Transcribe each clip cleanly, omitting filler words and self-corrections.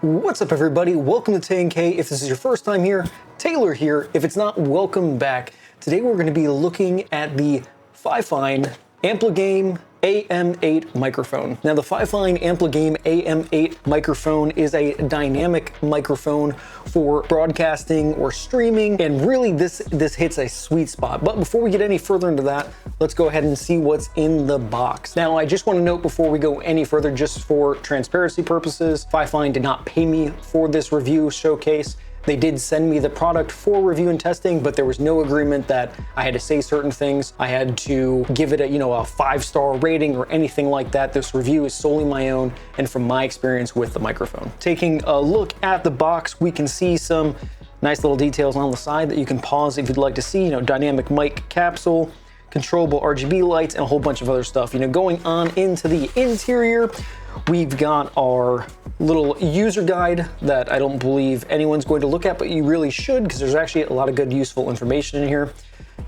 What's up, everybody? Welcome to TNK. If this is your first time here, Taylor here. If it's not, welcome back. Today we're going to be looking at the Fifine AmpliGame AM8 microphone. Now, the Fifine AmpliGame AM8 microphone is a dynamic microphone for broadcasting or streaming, and really this hits a sweet spot. But before we get any further into that, let's go ahead and see what's in the box. Now, I just want to note before we go any further, just for transparency purposes, Fifine did not pay me for this review showcase. They did send me the product for review and testing, but there was no agreement that I had to say certain things. I had to give it a 5-star rating or anything like that. This review is solely my own and from my experience with the microphone. Taking a look at the box, we can see some nice little details on the side that you can pause if you'd like to see. Dynamic mic capsule, controllable RGB lights, and a whole bunch of other stuff. Going on into the interior, we've got our little user guide that I don't believe anyone's going to look at, but you really should, because there's actually a lot of good useful information in here.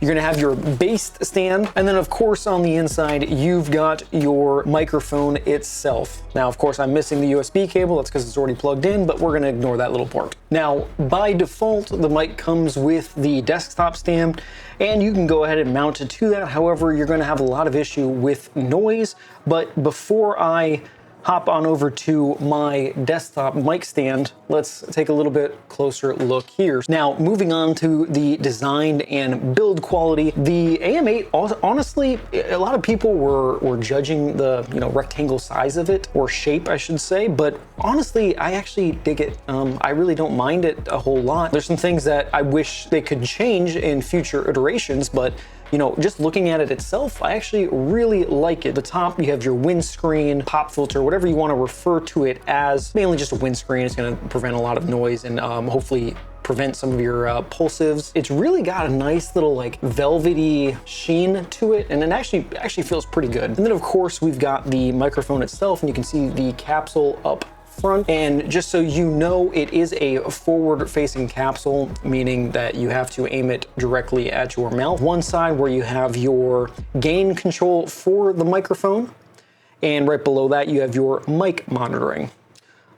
You're gonna have your base stand, and then of course on the inside you've got your microphone itself. Now, of course, I'm missing the USB cable. That's because it's already plugged in, but we're gonna ignore that little part. Now, by default, the mic comes with the desktop stand, and you can go ahead and mount it to that. However, you're gonna have a lot of issue with noise. But before I hop on over to my desktop mic stand, let's take a little bit closer look here. Now, moving on to the design and build quality, the AM8, honestly, a lot of people were judging the rectangle size of it, or shape, I should say, but honestly, I actually dig it. I really don't mind it a whole lot. There's some things that I wish they could change in future iterations, but just looking at it itself, I actually really like it. The top, you have your windscreen, pop filter, whatever you want to refer to it as. Mainly just a windscreen. It's going to prevent a lot of noise and hopefully prevent some of your pulsives. It's really got a nice little velvety sheen to it, and it actually feels pretty good. And then of course we've got the microphone itself, and you can see the capsule up front. And just so you know, it is a forward-facing capsule, meaning that you have to aim it directly at your mouth. One side where you have your gain control for the microphone, and right below that you have your mic monitoring.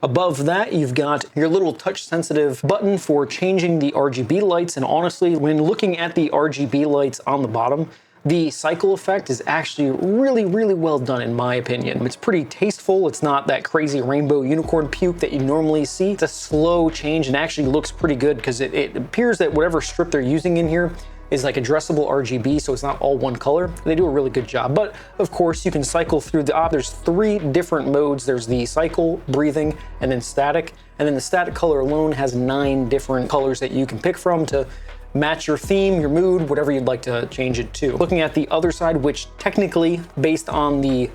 Above that, you've got your little touch-sensitive button for changing the RGB lights. And honestly, when looking at the RGB lights on the bottom, the cycle effect is actually really, really well done in my opinion. It's pretty tasteful. It's not that crazy rainbow unicorn puke that you normally see. It's a slow change and actually looks pretty good, because it appears that whatever strip they're using in here is addressable RGB, so it's not all one color. They do a really good job. But of course, you can cycle through there's 3 different modes. There's the cycle, breathing, and then static. And then the static color alone has 9 different colors that you can pick from to match your theme, your mood, whatever you'd like to change it to. Looking at the other side, which technically, based on the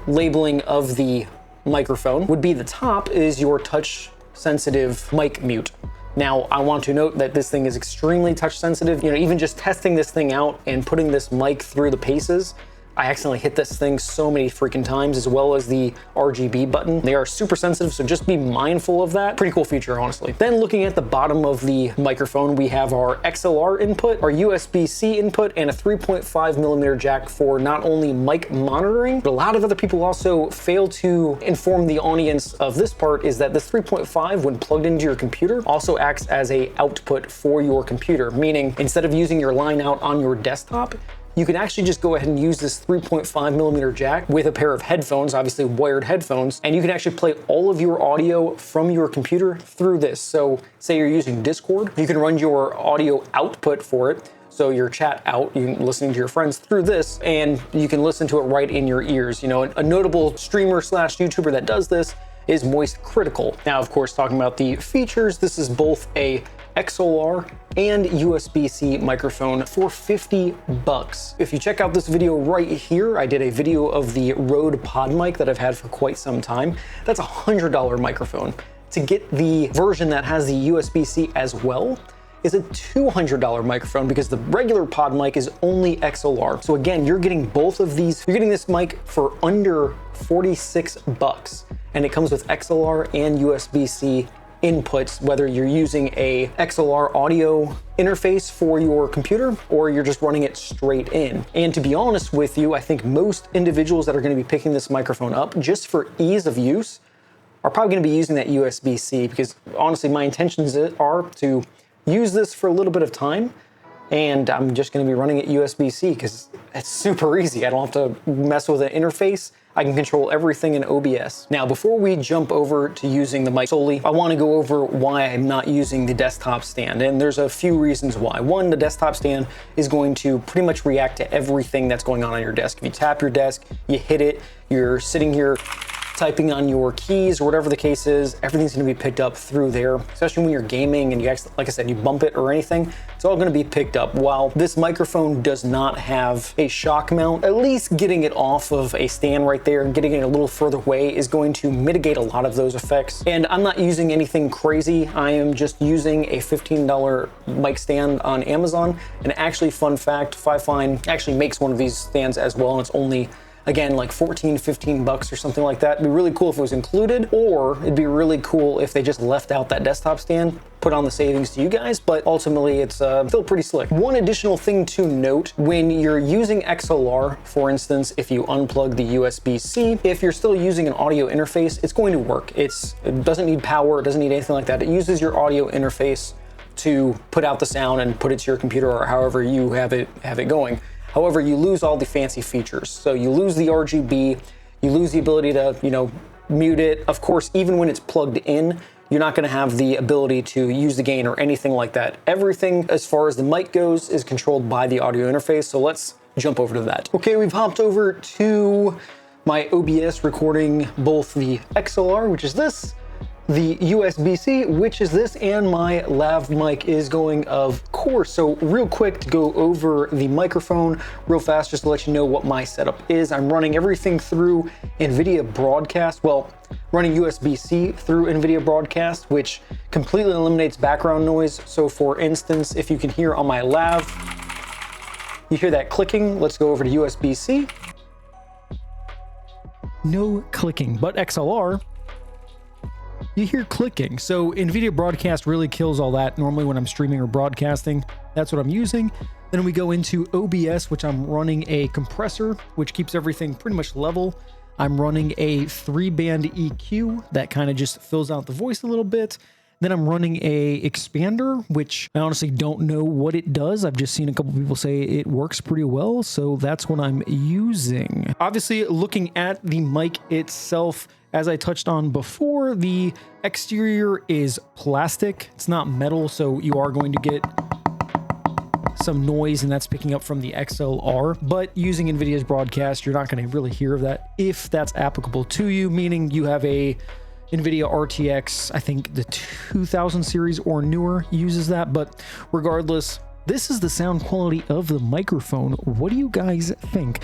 labeling of the microphone, would be the top, is your touch sensitive mic mute. Now, I want to note that this thing is extremely touch sensitive. Even just testing this thing out and putting this mic through the paces, I accidentally hit this thing so many freaking times, as well as the RGB button. They are super sensitive, so just be mindful of that. Pretty cool feature, honestly. Then looking at the bottom of the microphone, we have our XLR input, our USB-C input, and a 3.5mm jack for not only mic monitoring, but a lot of other people also fail to inform the audience of this part, is that the 3.5, when plugged into your computer, also acts as a output for your computer, meaning instead of using your line out on your desktop, you can actually just go ahead and use this 3.5mm jack with a pair of headphones, obviously wired headphones, and you can actually play all of your audio from your computer through this. So say you're using Discord, you can run your audio output for it. So your chat out, you're listening to your friends through this, and you can listen to it right in your ears. A notable streamer / YouTuber that does this is Moist Critical. Now, of course, talking about the features, this is both a XLR and USB-C microphone for $50. If you check out this video right here, I did a video of the Rode Pod mic that I've had for quite some time. That's a $100 microphone. To get the version that has the USB-C as well is a $200 microphone, because the regular pod mic is only XLR. So again, you're getting both of these. You're getting this mic for under $46, and it comes with XLR and USB-C inputs, whether you're using a XLR audio interface for your computer or you're just running it straight in. And to be honest with you, I think most individuals that are going to be picking this microphone up, just for ease of use, are probably going to be using that USB-C, because honestly, my intentions are to use this for a little bit of time, and I'm just going to be running it USB-C because it's super easy. I don't have to mess with an interface. I can control everything in OBS. Now, before we jump over to using the mic solely, I want to go over why I'm not using the desktop stand. And there's a few reasons why. One, the desktop stand is going to pretty much react to everything that's going on your desk. If you tap your desk, you hit it, you're sitting here typing on your keys or whatever the case is, everything's going to be picked up through there, especially when you're gaming and you actually, like I said, you bump it or anything, it's all going to be picked up. While this microphone does not have a shock mount, at least getting it off of a stand right there and getting it a little further away is going to mitigate a lot of those effects. And I'm not using anything crazy. I am just using a $15 mic stand on Amazon. And actually, fun fact, Fifine actually makes one of these stands as well, and it's only, again, like 14, 15 bucks or something like that. It'd be really cool if it was included, or it'd be really cool if they just left out that desktop stand, put on the savings to you guys, but ultimately it's still pretty slick. One additional thing to note, when you're using XLR, for instance, if you unplug the USB-C, if you're still using an audio interface, it's going to work. It doesn't need power, it doesn't need anything like that. It uses your audio interface to put out the sound and put it to your computer or however you have it going. However, you lose all the fancy features. So you lose the RGB, you lose the ability to, mute it. Of course, even when it's plugged in, you're not gonna have the ability to use the gain or anything like that. Everything as far as the mic goes is controlled by the audio interface. So let's jump over to that. Okay, we've hopped over to my OBS recording both the XLR, which is this, the USB-C, which is this, and my lav mic is going, of course. So real quick to go over the microphone real fast, just to let you know what my setup is. I'm running everything through NVIDIA Broadcast. Well, running USB-C through NVIDIA Broadcast, which completely eliminates background noise. So for instance, if you can hear on my lav, you hear that clicking. Let's go over to USB-C. No clicking, but XLR, you hear clicking. So NVIDIA Broadcast really kills all that. Normally when I'm streaming or broadcasting, that's what I'm using. Then we go into OBS, which I'm running a compressor, which keeps everything pretty much level. I'm running a 3-band EQ that kind of just fills out the voice a little bit. Then I'm running a expander, which I honestly don't know what it does. I've just seen a couple people say it works pretty well, so that's what I'm using. Obviously, looking at the mic itself, as I touched on before, the exterior is plastic. It's not metal, so you are going to get some noise, and that's picking up from the XLR. But using NVIDIA's Broadcast, you're not going to really hear that if that's applicable to you, meaning you have a NVIDIA RTX, I think the 2000 series or newer uses that. But regardless, this is the sound quality of the microphone. What do you guys think?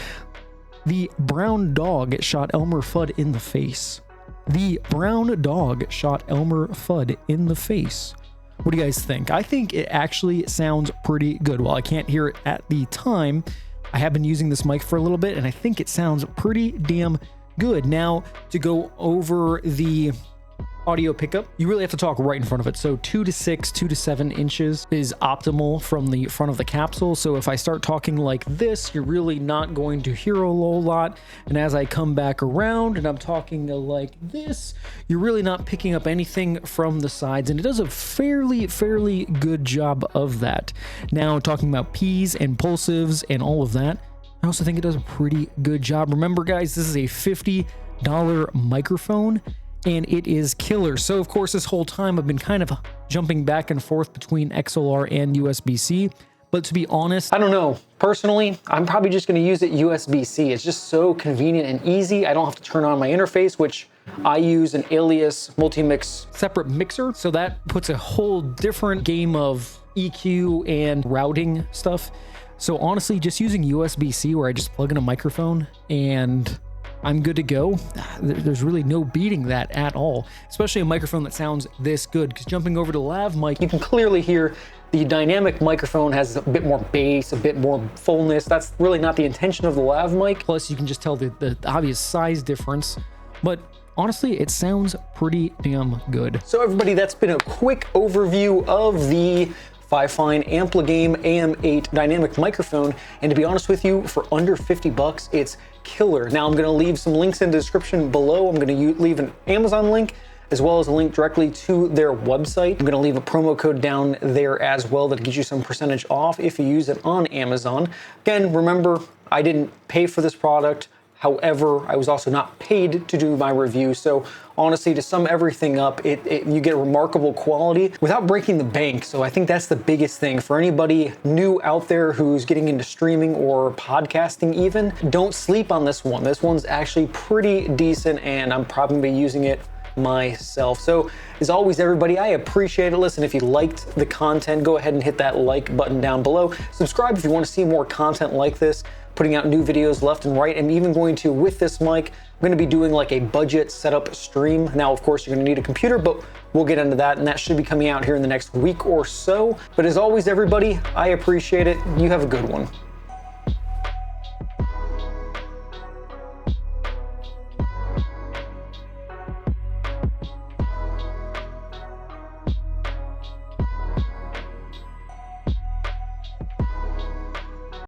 The brown dog shot Elmer Fudd in the face. The brown dog shot Elmer Fudd in the face. What do you guys think? I think it actually sounds pretty good. While I can't hear it at the time, I have been using this mic for a little bit, and I think it sounds pretty damn good. Now, to go over the audio pickup, you really have to talk right in front of it. So 2 to 6, 2 to 7 inches is optimal from the front of the capsule. So if I start talking like this, you're really not going to hear a whole lot. And as I come back around and I'm talking like this, you're really not picking up anything from the sides. And it does a fairly good job of that. Now, talking about P's and pulsives and all of that, I also think it does a pretty good job. Remember, guys, this is a $50 microphone, and it is killer. So, of course, this whole time I've been kind of jumping back and forth between XLR and USB-C. But to be honest, I don't know. Personally, I'm probably just going to use it USB-C. It's just so convenient and easy. I don't have to turn on my interface, which I use an Alias multi-mix separate mixer. So that puts a whole different game of EQ and routing stuff. So honestly, just using USB-C where I just plug in a microphone and I'm good to go. There's really no beating that at all, especially a microphone that sounds this good. Because jumping over to lav mic, you can clearly hear the dynamic microphone has a bit more bass, a bit more fullness. That's really not the intention of the lav mic. Plus, you can just tell the obvious size difference. But honestly, it sounds pretty damn good. So everybody, that's been a quick overview of the Fifine AmpliGame AM8 dynamic microphone, and to be honest with you, for under 50 bucks, it's killer. Now I'm gonna leave some links in the description below. I'm gonna leave an Amazon link, as well as a link directly to their website. I'm gonna leave a promo code down there as well that gives you some percentage off if you use it on Amazon. Again, remember, I didn't pay for this product. However, I was also not paid to do my review. So honestly, to sum everything up, you get remarkable quality without breaking the bank. So I think that's the biggest thing for anybody new out there who's getting into streaming or podcasting even. Don't sleep on this one. This one's actually pretty decent, and I'm probably using it myself. So as always, everybody, I appreciate it. Listen, if you liked the content, go ahead and hit that like button down below. Subscribe if you want to see more content like this, putting out new videos left and right. I'm even going to, with this mic, I'm going to be doing like a budget setup stream. Now, of course, you're going to need a computer, but we'll get into that, and that should be coming out here in the next week or so. But as always, everybody, I appreciate it. You have a good one.